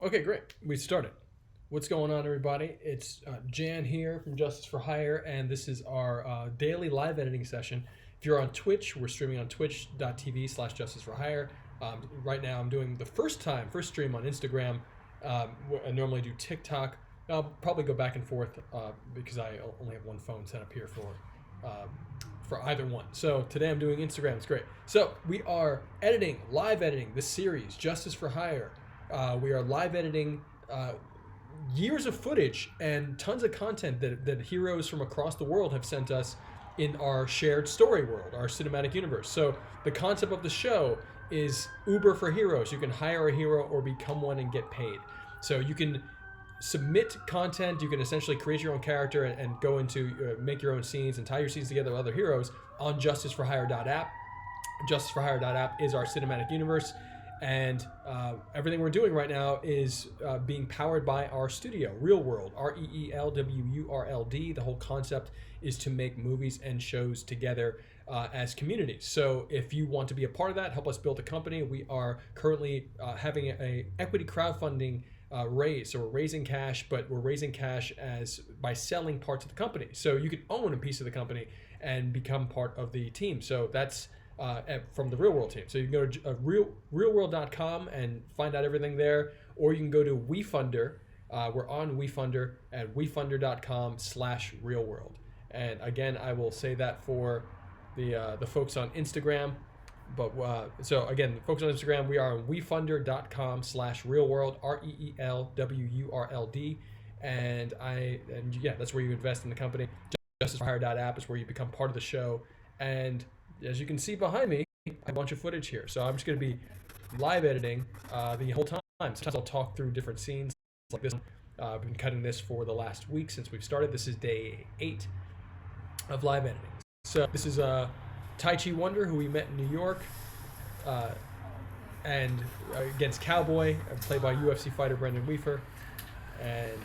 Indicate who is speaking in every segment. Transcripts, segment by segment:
Speaker 1: Okay, great. We started. What's going on, everybody? It's Jan here from Justice for Hire, and this is our daily live editing session. If you're on Twitch, we're streaming on twitch.tv/Justice for Hire. Right now, I'm doing the first stream on Instagram. I normally do TikTok. I'll probably go back and forth because I only have one phone set up here for either one. So today I'm doing Instagram. It's great. So we are live editing this series, Justice for Hire. We are live editing years of footage and tons of content that heroes from across the world have sent us in our shared story world, our cinematic universe. So the concept of the show is Uber for heroes. You can hire a hero or become one and get paid. So you can submit content. You can essentially create your own character and go into make your own scenes and tie your scenes together with other heroes on justiceforhire.app. Justiceforhire.app is our cinematic universe. And everything we're doing right now is being powered by our studio, Real World, REELWURLD. The whole concept is to make movies and shows together as communities. So if you want to be a part of that, help us build a company. We are currently having a equity crowdfunding raise. So we're raising cash, but we're raising cash by selling parts of the company. So you can own a piece of the company and become part of the team. So that's from the Real World team. So you can go to realworld.com and find out everything there, or you can go to WeFunder. We're on WeFunder at WeFunder.com/realworld. And again, I will say that for the folks on Instagram. But so again, folks on Instagram, we are on WeFunder.com/realworld, REELWURLD. And that's where you invest in the company. JusticeForHire.app is where you become part of the show. And as you can see behind me, I have a bunch of footage here. So I'm just going to be live editing the whole time. Sometimes I'll talk through different scenes like this. I've been cutting this for the last week since we've started. This is day 8 of live editing. So this is Tai Chi Wonder, who we met in New York, and against Cowboy, played by UFC fighter Brendan Weaver. And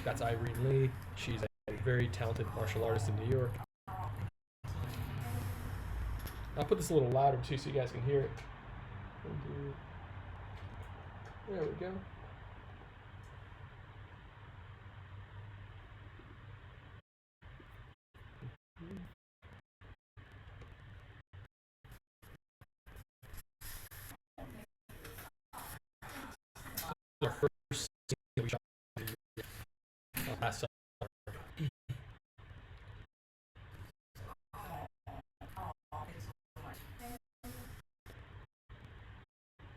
Speaker 1: that's Irene Lee. She's a very talented martial artist in New York. I'll put this a little louder too so you guys can hear it. There we go. Our first scene we shot last summer.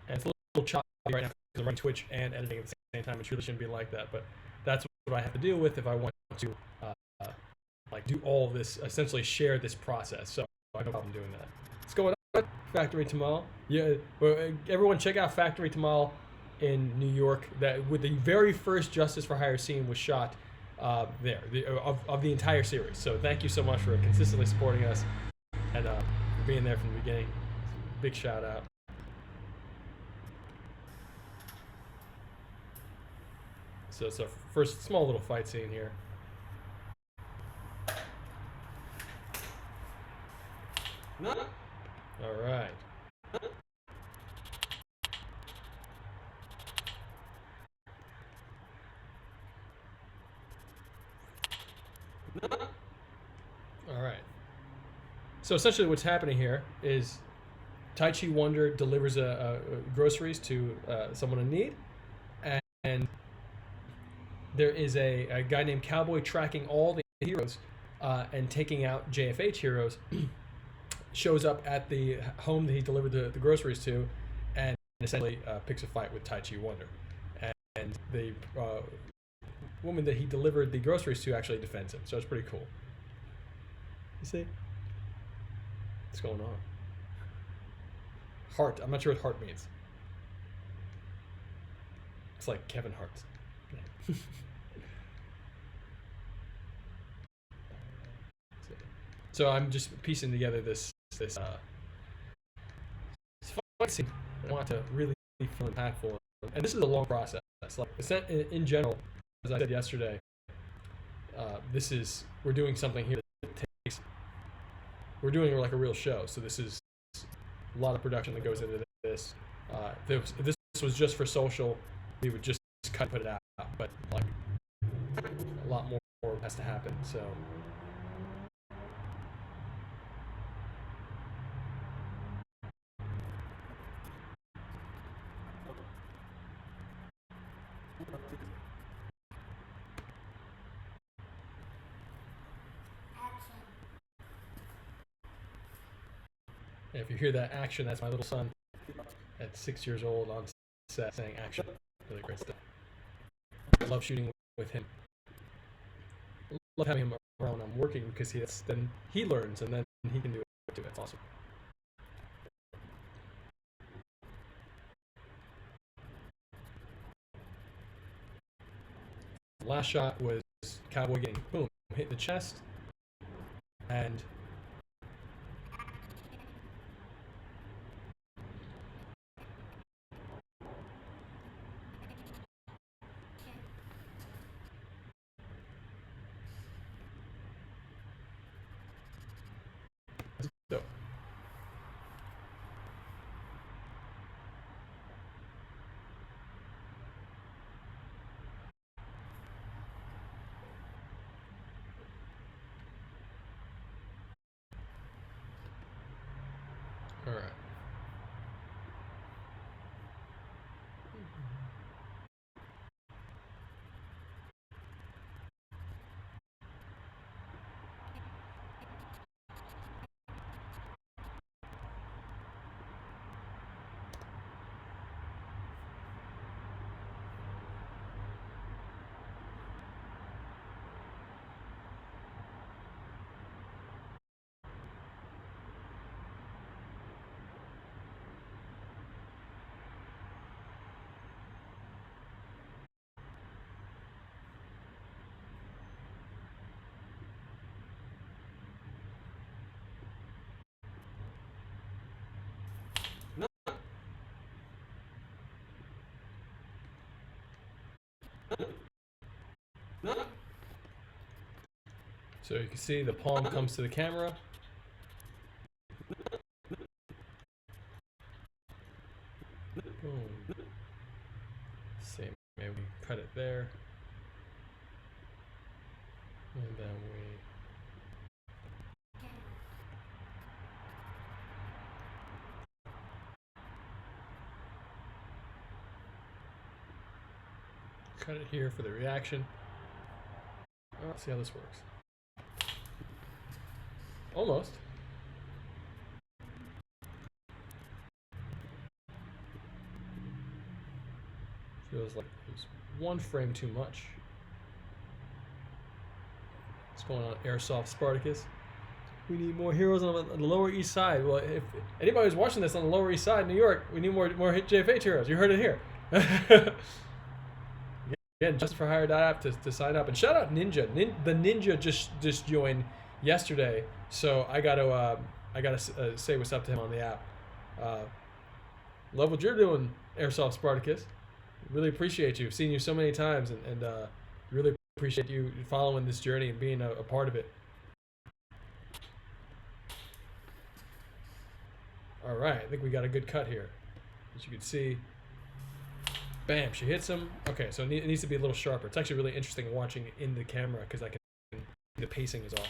Speaker 1: And it's a little choppy right now because I'm running Twitch and editing at the same time. It really shouldn't be like that, but that's what I have to deal with if I want to do all of this, essentially share this process. So I have no problem doing that. What's going on? Factory Tamal. Yeah, well, everyone check out Factory Tamal in New York. That with the very first Justice for Hire scene was shot there of the entire series. So thank you so much for consistently supporting us and for being there from the beginning. Big shout out. So it's a first small little fight scene here. No. All right. No. All right. So essentially what's happening here is Tai Chi Wonder delivers groceries to someone in need, and there is a guy named Cowboy tracking all the heroes and taking out JFH heroes, shows up at the home that he delivered the groceries to, and essentially picks a fight with Tai Chi Wonder. And the woman that he delivered the groceries to actually defends him. So it's pretty cool. You see? What's going on? Heart. I'm not sure what heart means. It's like Kevin Hart. Yeah. So I'm just piecing together this fight scene. I want to really feel impactful, and this is a long process. Like in general, as I said yesterday, we're doing something here that takes. We're doing like a real show, so this is a lot of production that goes into this. If this was just for social, we would just cut and put it out. But like a lot more has to happen. So. And if you hear that action, that's my little son at 6 years old on set saying action. Really great stuff. I love shooting with him. I love having him around when I'm working because then he learns and then he can do it too. It's awesome. Last shot was Cowboy getting boom, hit the chest, and so. All right. So you can see the palm comes to the camera. Boom. See, maybe we cut it there. And then we cut it here for the reaction. Oh, let's see how this works. Almost. Feels like there's one frame too much. What's going on, Airsoft Spartacus? We need more heroes on the Lower East Side. Well, if anybody who's watching this on the Lower East Side, New York, we need more JFH heroes. You heard it here. Again, JustifForHire.app to sign up. And shout out Ninja. The Ninja just joined yesterday, so I gotta say what's up to him on the app. Love what you're doing, Airsoft Spartacus. Really appreciate you. I've seen you so many times, and really appreciate you following this journey and being a part of it. All right, I think we got a good cut here. As you can see, bam, she hits him. Okay, so it needs to be a little sharper. It's actually really interesting watching in the camera because I can the pacing is off.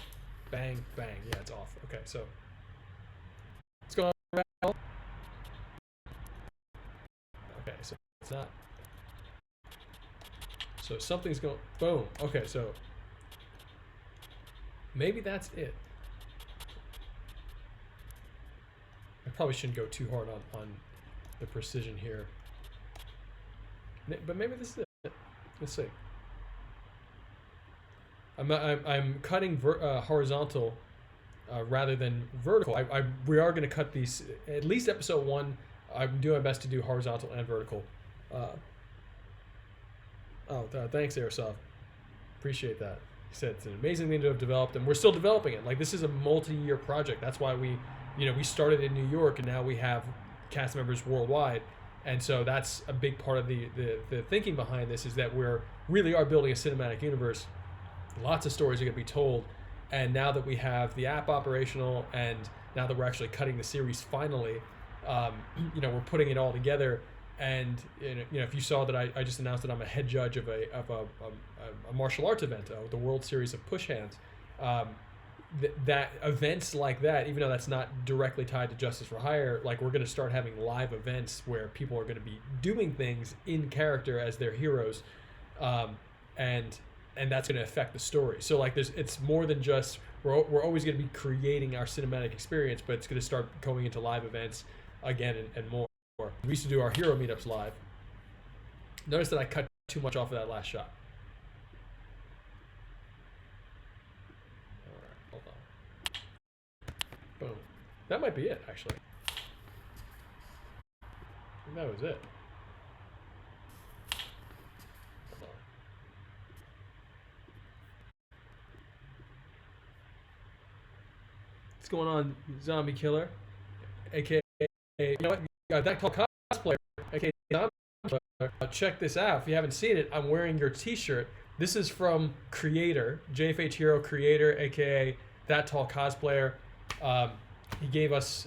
Speaker 1: Bang, bang. Yeah, it's off. Okay, so what's going on? Okay, so it's not. So something's going. Boom. Okay, so maybe that's it. I probably shouldn't go too hard on the precision here. But maybe this is it. Let's see. I'm cutting horizontal rather than vertical. We are going to cut these, at least episode 1, I'm doing my best to do horizontal and vertical. Thanks, Airsoft. Appreciate that. He said it's an amazing thing to have developed, and we're still developing it. Like, this is a multi-year project. That's why we started in New York, and now we have cast members worldwide. And so that's a big part of the thinking behind this, is that we're really are building a cinematic universe. Lots of stories are going to be told. And now that we have the app operational, and now that we're actually cutting the series finally, we're putting it all together. And if you saw that I just announced that I'm a head judge of a martial arts event, the World Series of Push Hands. That events like that, even though that's not directly tied to Justice for Hire, like we're going to start having live events where people are going to be doing things in character as their heroes, and that's going to affect the story. So like it's more than just we're always going to be creating our cinematic experience, but it's going to start going into live events again and more. We used to do our hero meetups live. Notice that I cut too much off of that last shot. All right, hold on. Boom. That might be it, actually. I think that was it. Hold on. What's going on, Zombie Killer? AKA, you know what? That called cosplayer. AKA Zombie Killer. Check this out. If you haven't seen it, I'm wearing your t-shirt. This is from Creator, JFH Hero Creator, AKA That Tall Cosplayer. He gave us,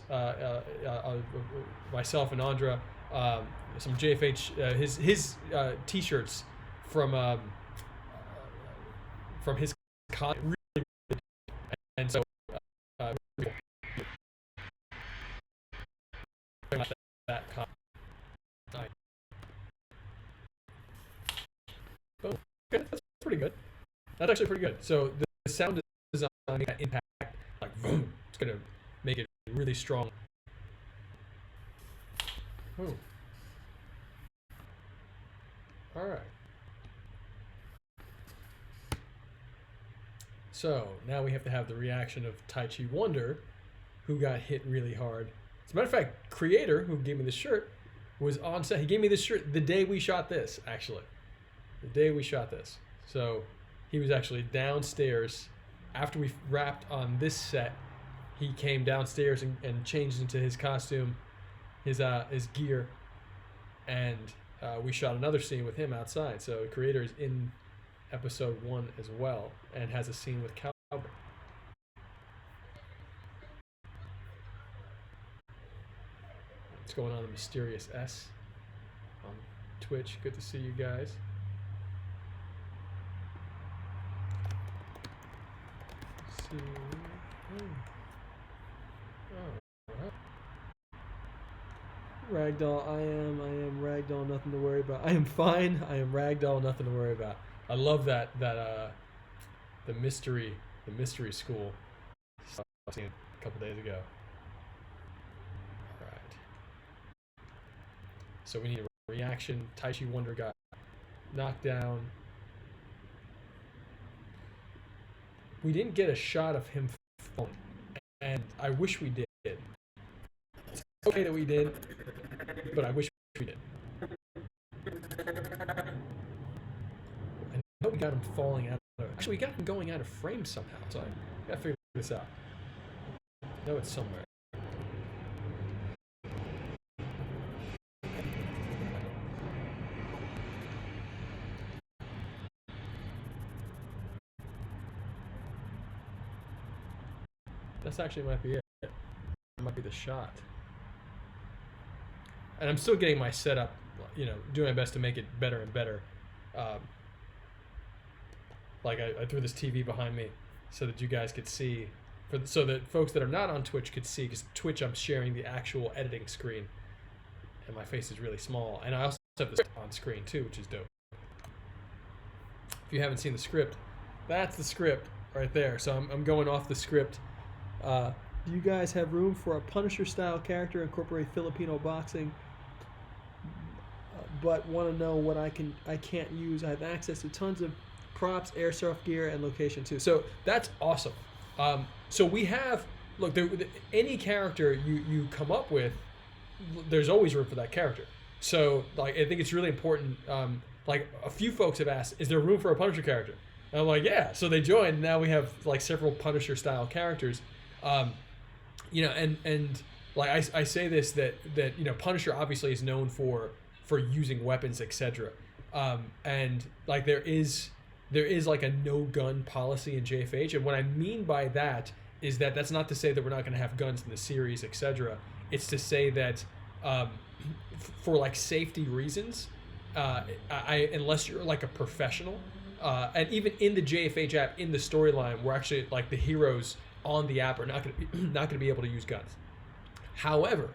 Speaker 1: myself and Andra, some JFH, his t-shirts from his con. Really, really, and so that con. Boom. Okay, that's pretty good. That's actually pretty good. So the sound design, that impact, like boom, it's gonna make it really strong. Oh. All right. So now we have to have the reaction of Tai Chi Wonder, who got hit really hard. As a matter of fact, Creator, who gave me this shirt, was on set. He gave me this shirt the day we shot this, actually. The day we shot this. So he was actually downstairs. After we wrapped on this set, he came downstairs and changed into his costume, his gear, and we shot another scene with him outside. So Creator is in episode 1 as well, and has a scene with Cowboy. What's going on, the Mysterious S on Twitch? Good to see you guys. Let's see. Ragdoll, I am Ragdoll, nothing to worry about. I am fine. I am Ragdoll, nothing to worry about. I love that the mystery school stuff I seen a couple days ago. All right. So we need a reaction. Tai Chi Wonder got knocked down. We didn't get a shot of him falling, and I wish we did. It's okay that we did, but I wish we did. I know we got him falling out of... Actually, we got him going out of frame somehow, so I gotta figure this out. I know it's somewhere. This actually might be it. It might be the shot. And I'm still getting my setup, doing my best to make it better and better. Like I threw this TV behind me so that you guys could see, so that folks that are not on Twitch could see, because Twitch I'm sharing the actual editing screen, and my face is really small. And I also have the script on screen too, which is dope. If you haven't seen the script, that's the script right there. So I'm going off the script. Do you guys have room for a Punisher-style character, incorporate Filipino boxing, but want to know what I can't use? I have access to tons of props, airsoft gear, and location too. So that's awesome. So we have, look, any character you come up with, there's always room for that character. So like I think it's really important. Like a few folks have asked, is there room for a Punisher character? And I'm like, yeah. So they joined. And now we have like several Punisher-style characters. And like I say this that Punisher obviously is known for using weapons, etc. And like there is like a no gun policy in JFH, and what I mean by that is that that's not to say that we're not going to have guns in the series, etc. It's to say that for like safety reasons, unless you're like a professional, and even in the JFH app in the storyline, we're actually like the heroes on the app are not going to be not going to be able to use guns. However,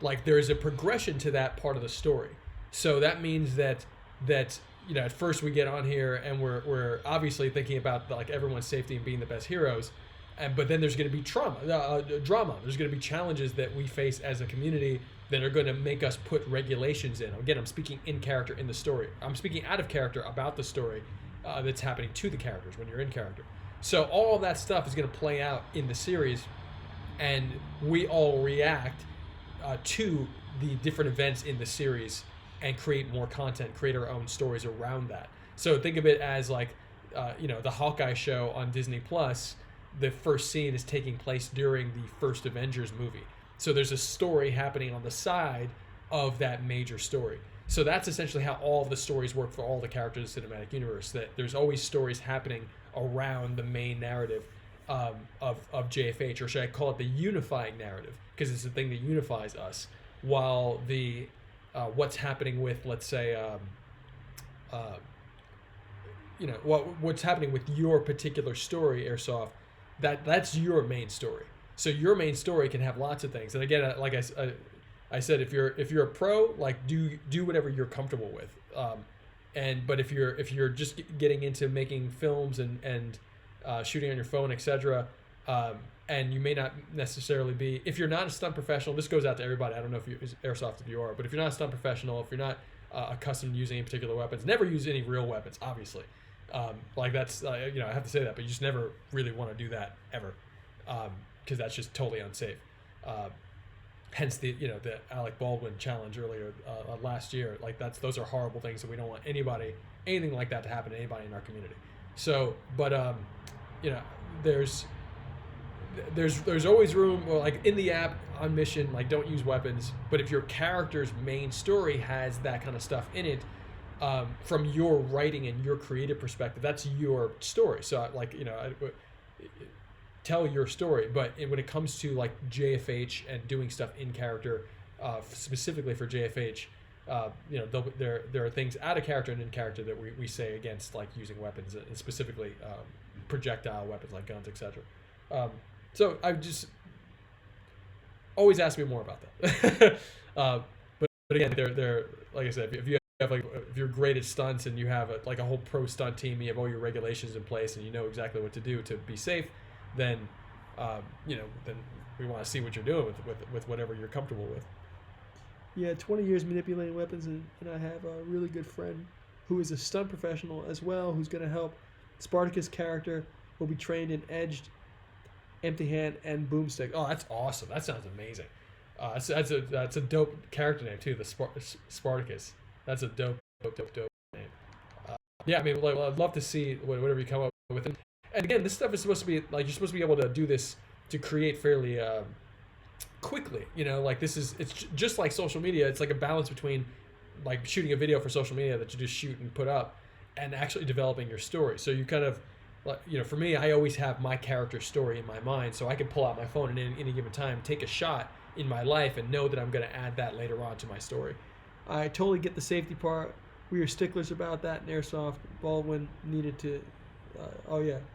Speaker 1: like there is a progression to that part of the story, so that means that at first we get on here and we're obviously thinking about like everyone's safety and being the best heroes, but then there's going to be drama. There's going to be challenges that we face as a community that are going to make us put regulations in. Again, I'm speaking in character in the story. I'm speaking out of character about the story that's happening to the characters when you're in character. So all of that stuff is going to play out in the series, and we all react to the different events in the series and create more content, create our own stories around that. So think of it as like, the Hawkeye show on Disney Plus. The first scene is taking place during the first Avengers movie. So there's a story happening on the side of that major story. So that's essentially how all of the stories work for all the characters in the cinematic universe, that there's always stories happening around the main narrative of JFH, or should I call it the unifying narrative, because it's the thing that unifies us, while the what's happening with, let's say, what's happening with your particular story, Airsoft, that's your main story. So your main story can have lots of things. And again, like I said, if you're a pro, like do whatever you're comfortable with. But if you're just getting into making films and shooting on your phone, etc., and you may not necessarily be, if you're not a stunt professional, this goes out to everybody. I don't know if you Airsoft if you are, but if you're not a stunt professional, if you're not accustomed to using any particular weapons, never use any real weapons, obviously. Like that's I have to say that, but you just never really want to do that ever, because that's just totally unsafe. Hence the Alec Baldwin challenge earlier last year. Like those are horrible things that we don't want anything like that to happen to anybody in our community. So, but there's always room. Well, like in the app on mission, like don't use weapons. But if your character's main story has that kind of stuff in it, from your writing and your creative perspective, that's your story. So tell your story. But when it comes to like JFH and doing stuff in character, specifically for JFH, there are things out of character and in character that we say against, like using weapons, and specifically projectile weapons like guns, etc. So I just always ask me more about that. But again, they're like I said, if you're great at stunts and you have a whole pro stunt team, you have all your regulations in place, and you know exactly what to do to be safe, then then we want to see what you're doing with whatever you're comfortable with.
Speaker 2: Yeah, 20 years manipulating weapons, and I have a really good friend who is a stunt professional as well, who's going to help. Spartacus' character will be trained in edged, empty hand, and boomstick.
Speaker 1: Oh, that's awesome. That sounds amazing. That's a dope character name too, the Spartacus. That's a dope name. Yeah, I mean, I'd love to see whatever you come up with. And again, this stuff is supposed to be like, you're supposed to be able to do this to create fairly quickly. It's just like social media. It's like a balance between like shooting a video for social media that you just shoot and put up, and actually developing your story. So you kind of, for me, I always have my character story in my mind, so I can pull out my phone and at any given time take a shot in my life and know that I'm going to add that later on to my story.
Speaker 2: I totally get the safety part. We were sticklers about that in Airsoft. Baldwin needed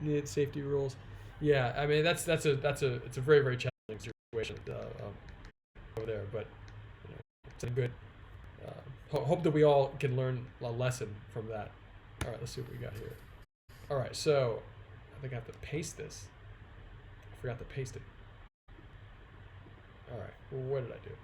Speaker 2: needed safety rules.
Speaker 1: Yeah, I mean it's a very, very challenging situation over there, but it's a good. Hope that we all can learn a lesson from that. All right, let's see what we got here. All right, so I think I have to paste this. I forgot to paste it. All right, well, what did I do?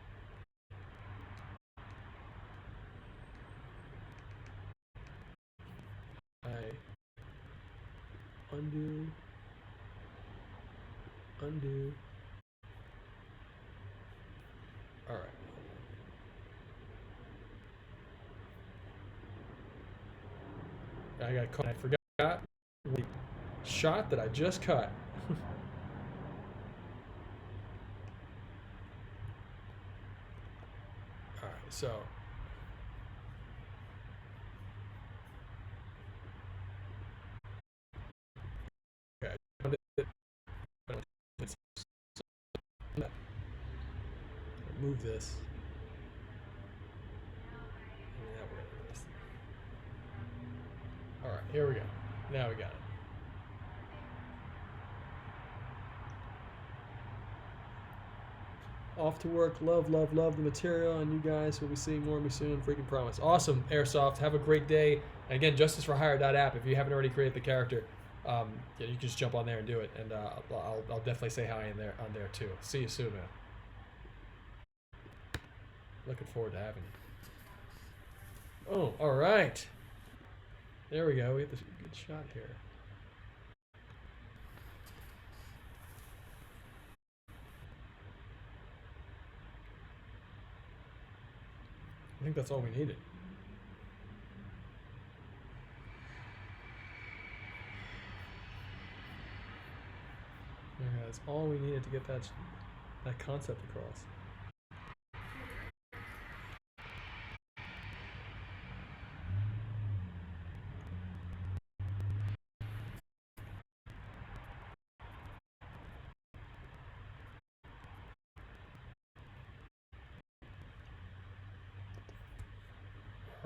Speaker 2: Undo.
Speaker 1: All right. I got caught. I forgot the shot that I just cut. All right, so. Move this. Here we go. Now we got it.
Speaker 2: Off to work. Love, love, love the material, and you guys will be seeing more of me soon. Freaking promise.
Speaker 1: Awesome, Airsoft. Have a great day. And again, justiceforhire.app. If you haven't already created the character, yeah, you can just jump on there and do it. And I'll definitely say hi in there on there too. See you soon, man. Looking forward to having you. Oh, all right. There we go. We get this good shot here. I think that's all we needed. Okay, that's all we needed to get that concept across.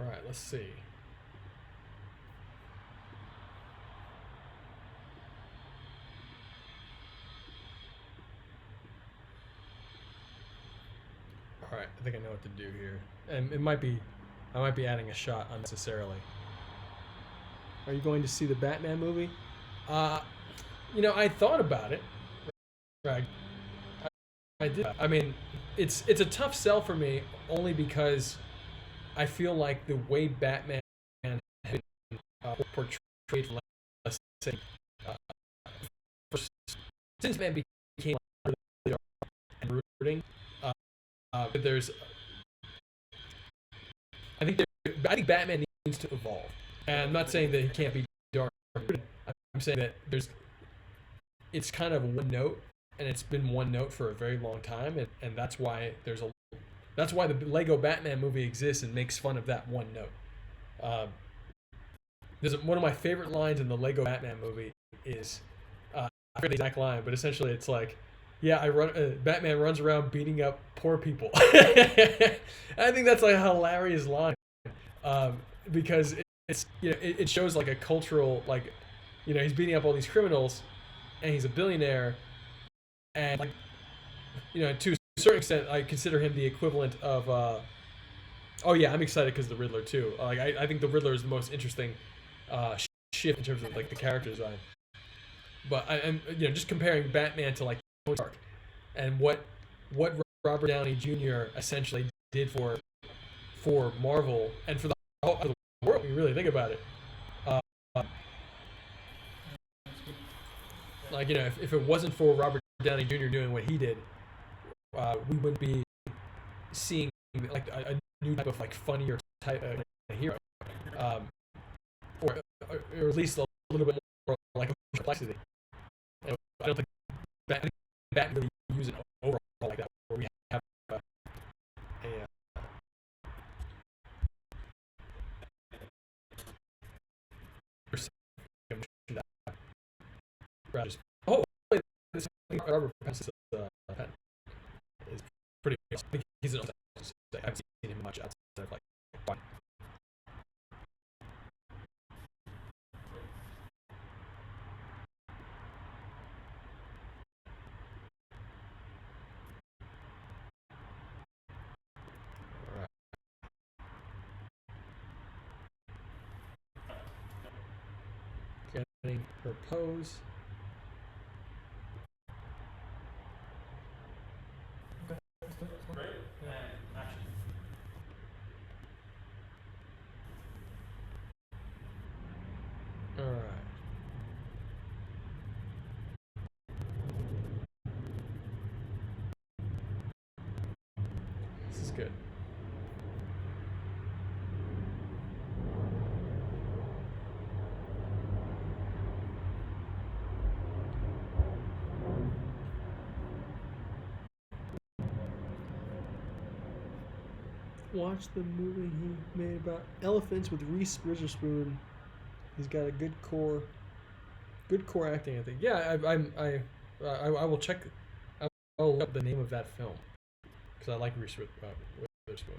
Speaker 1: All right, let's see. All right, I think I know what to do here. And I might be adding a shot unnecessarily.
Speaker 2: Are you going to see the Batman movie?
Speaker 1: I thought about it. Right. I did. I mean, it's a tough sell for me only because I feel like the way Batman has been portrayed, let's say, since Batman became really dark and brooding, there's. I think Batman needs to evolve, and I'm not saying that he can't be dark. I'm saying that it's kind of one note, and it's been one note for a very long time, and that's why the Lego Batman movie exists and makes fun of that one note. There's one of my favorite lines in the Lego Batman movie is I forget the exact line, but essentially it's like, yeah, Batman runs around beating up poor people. I think that's like a hilarious line, because it shows like a cultural, like, he's beating up all these criminals, and he's a billionaire, and like, to a certain extent, I consider him the equivalent of. Oh yeah, I'm excited because of the Riddler too. Like I think the Riddler is the most interesting shift in terms of like the character design. But I'm just comparing Batman to like Tony Stark, and what Robert Downey Jr. essentially did for Marvel and for the world. When you really think about it, like if it wasn't for Robert Downey Jr. doing what he did, we wouldn't be seeing like a new type of like funnier type of hero, or at least a little bit more like complexity. I don't think Batman really use it overall like that, where we have just, oh wait, this Robert Pattinson's pen is pretty awesome. I think he's an I haven't seen him much outside of like one. Getting her pose. All right. This is good.
Speaker 2: Watch the movie he made about elephants with Reese Witherspoon. He's got a good core acting, I think.
Speaker 1: Yeah, I will check. I'll look up the name of that film because I like Reese Witherspoon.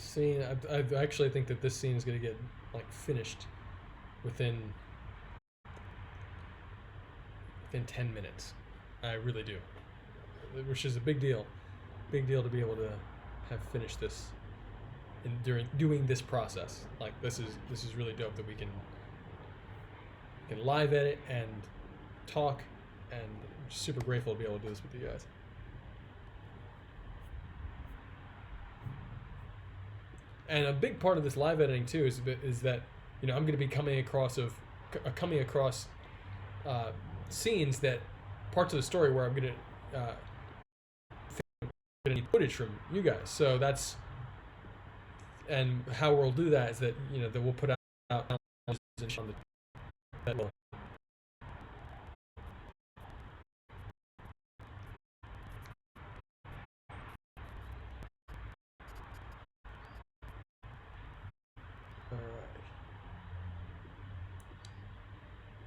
Speaker 1: scene. I actually think that this scene is going to get like finished within 10 minutes. I really do, which is a big deal. Big deal to be able to have finished this during doing this process. Like this is really dope that we can live edit and talk, and I'm super grateful to be able to do this with you guys. And a big part of this live editing too is that I'm going to be coming across scenes that parts of the story where I'm going to need footage from you guys. So that's, and how we'll do that is that that we'll put out on the that will.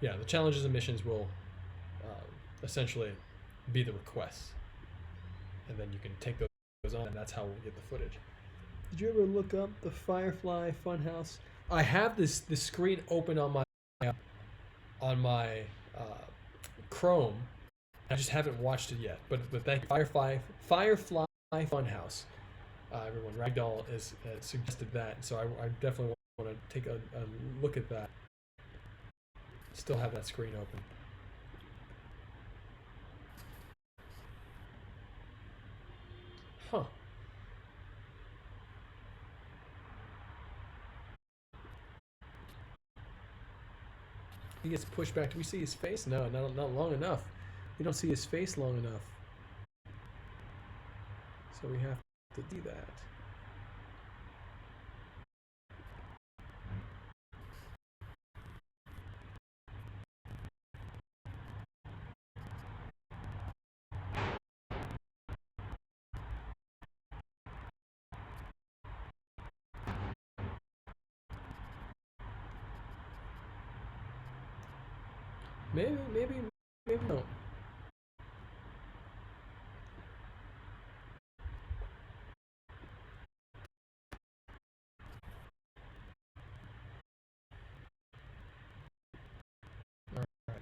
Speaker 1: Yeah, the challenges and missions will essentially be the requests, and then you can take those on, and that's how we'll get the footage.
Speaker 2: Did you ever look up the Firefly Funhouse?
Speaker 1: I have this screen open on my Chrome. I just haven't watched it yet. But thank you, Firefly Funhouse. Everyone, Ragdoll has suggested that, so I definitely want to take a look at that. Still have that screen open. Huh. He gets pushed back. Do we see his face? No, not long enough. We don't see his face long enough. So we have to do that. Maybe no. All right.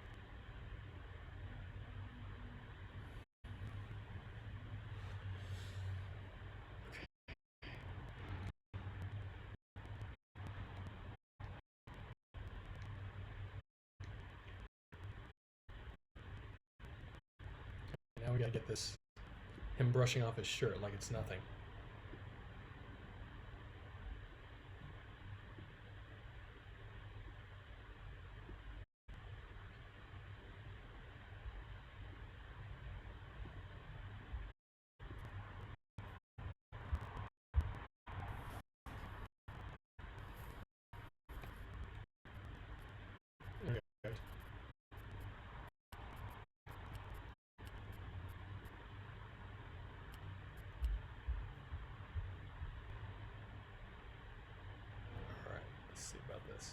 Speaker 1: Now we gotta get this. Him brushing off his shirt like it's nothing. Okay. All right. Let's see about this.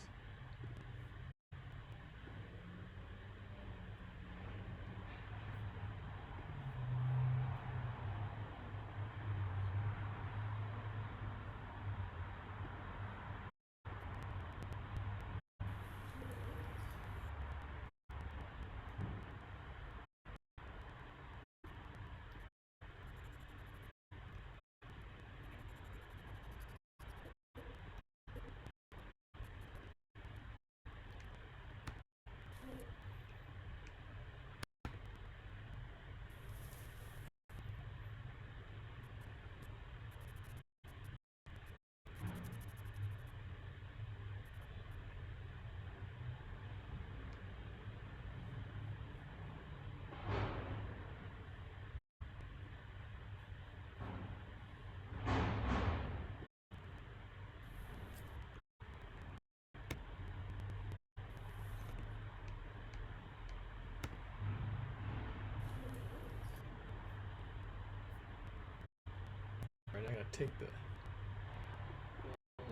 Speaker 1: All right, I gotta take the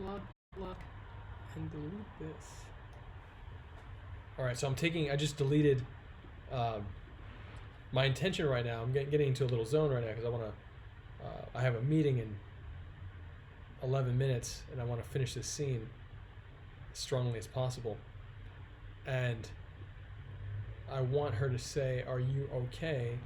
Speaker 1: lock and delete this. All right, so I just deleted. My intention right now, I'm getting into a little zone right now because I want to. I have a meeting in 11 minutes and I want to finish this scene as strongly as possible. And I want her to say, "Are you okay?"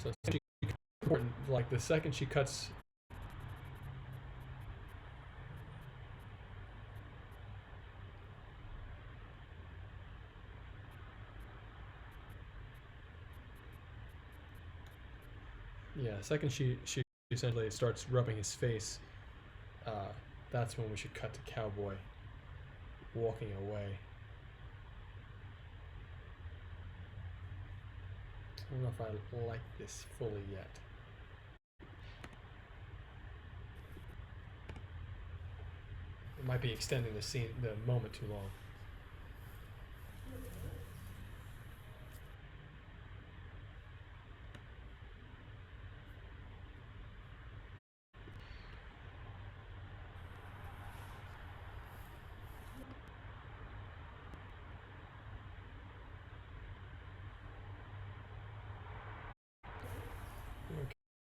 Speaker 1: So she, like the second she cuts. Yeah, the second she essentially starts rubbing his face, that's when we should cut to Cowboy walking away. I don't know if I like this fully yet. It might be extending the moment too long.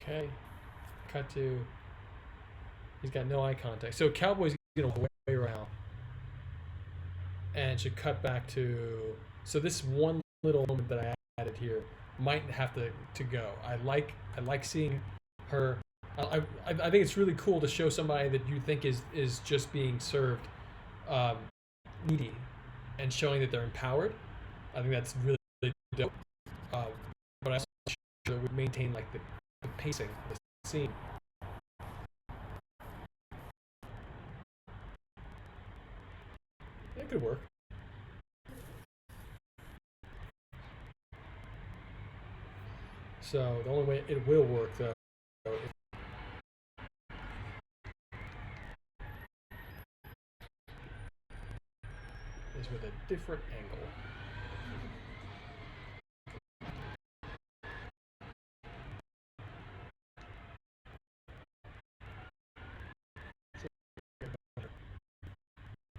Speaker 1: Okay, cut to. He's got no eye contact. So Cowboy's gonna walk away right now, and should cut back to. So this one little moment that I added here might have to go. I like seeing her. I think it's really cool to show somebody that you think is just being served needy, and showing that they're empowered. I think that's really, really dope. But I also sure that we maintain like the pacing of the scene. It could work. So the only way it will work though is with a different angle.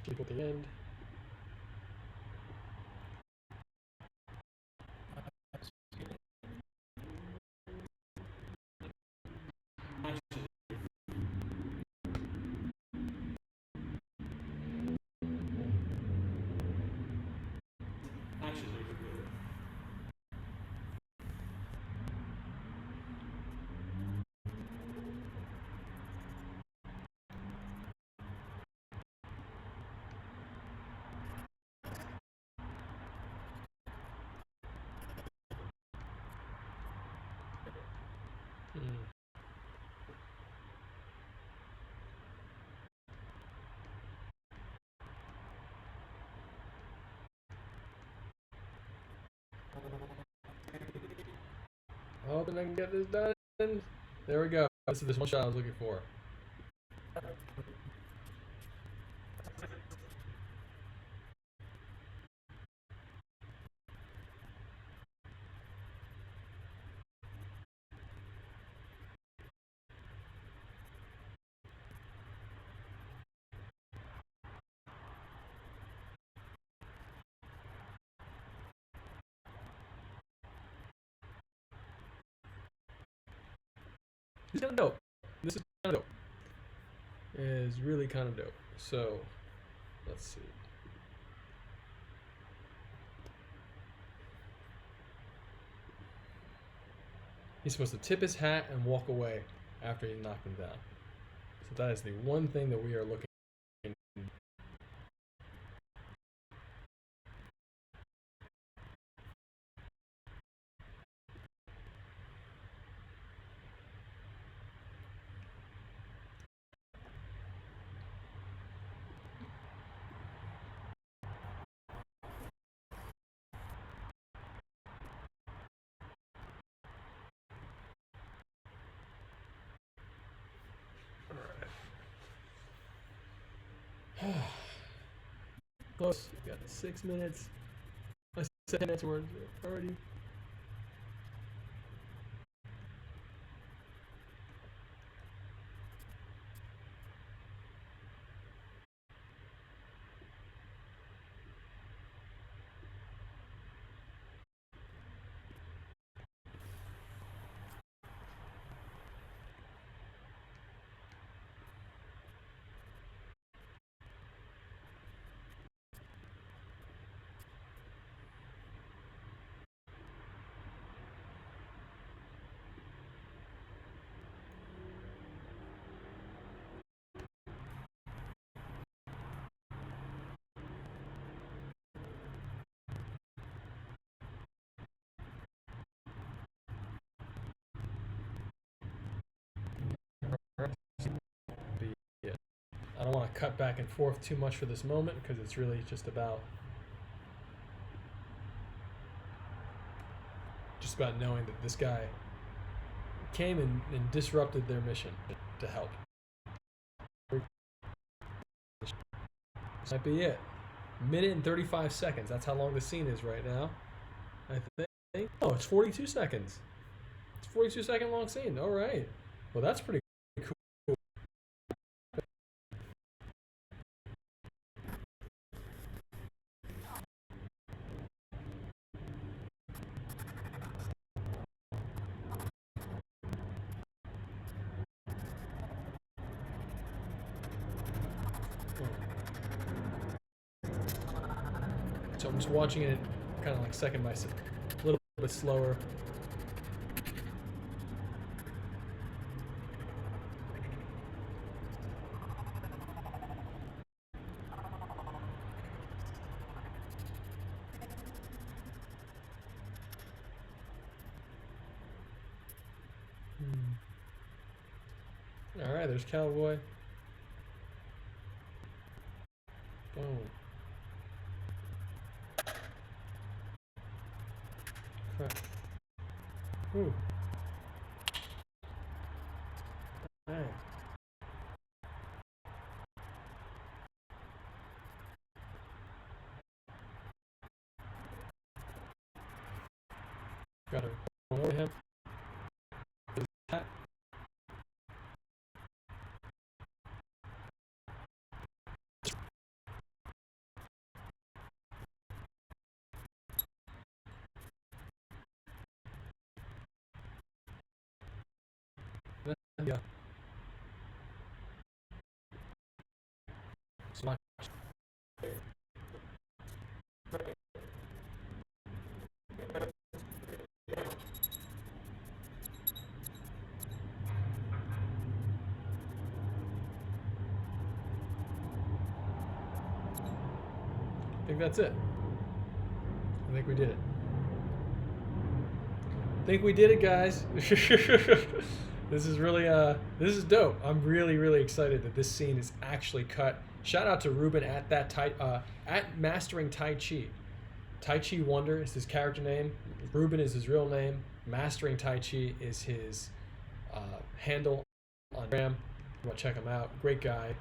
Speaker 1: Keep at the end. Hoping I can get this done. There we go. This is the one shot I was looking for. It's kind of dope. This is kind of dope. It is really kind of dope. So, let's see. He's supposed to tip his hat and walk away after he knocked him down. So that is the one thing that we are looking for. Close. We got 6 minutes. 7 minutes worth already. don't want to cut back and forth too much for this moment because it's really just about knowing that this guy came and disrupted their mission to help. This might be it. Minute and 35 seconds. That's how long the scene is right now. I think. Oh, it's 42 seconds. It's a 42 second long scene. All right. Well, that's pretty cool. So I'm just watching it kind of like second by second, a little bit slower. All right, there's Cowboy. Boom. Crap. Ooh. Hey. Got to over him. Yeah. So much. I think that's it. I think we did it. I think we did it, guys. This is really this is dope. I'm really excited that this scene is actually cut. Shout out to Ruben at at Mastering Tai Chi. Tai Chi Wonder is his character name. Ruben is his real name. Mastering Tai Chi is his handle on Instagram. You want to check him out? Great guy.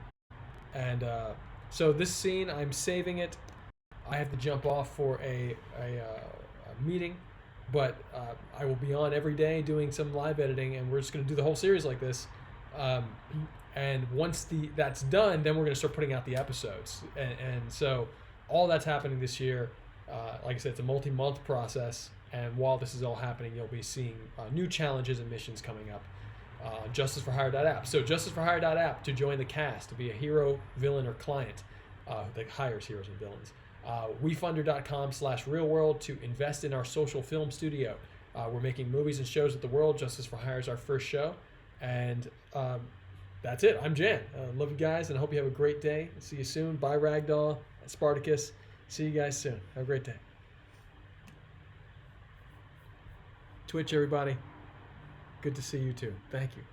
Speaker 1: And so this scene, I'm saving it. I have to jump off for a meeting, but I will be on every day doing some live editing, and we're just going to do the whole series like this. And once that's done, then we're going to start putting out the episodes. And so all that's happening this year. Like I said, it's a multi-month process, and while this is all happening, you'll be seeing new challenges and missions coming up. JusticeForHire.app. So JusticeForHire.app to join the cast, to be a hero, villain, or client that hires heroes and villains. WeFunder.com/realworld to invest in our social film studio. We're making movies and shows with the world. Justice for Hire is our first show. And that's it. I'm Jan. Love you guys, and I hope you have a great day. See you soon. Bye, Ragdoll, Spartacus. See you guys soon. Have a great day. Twitch, everybody. Good to see you too. Thank you.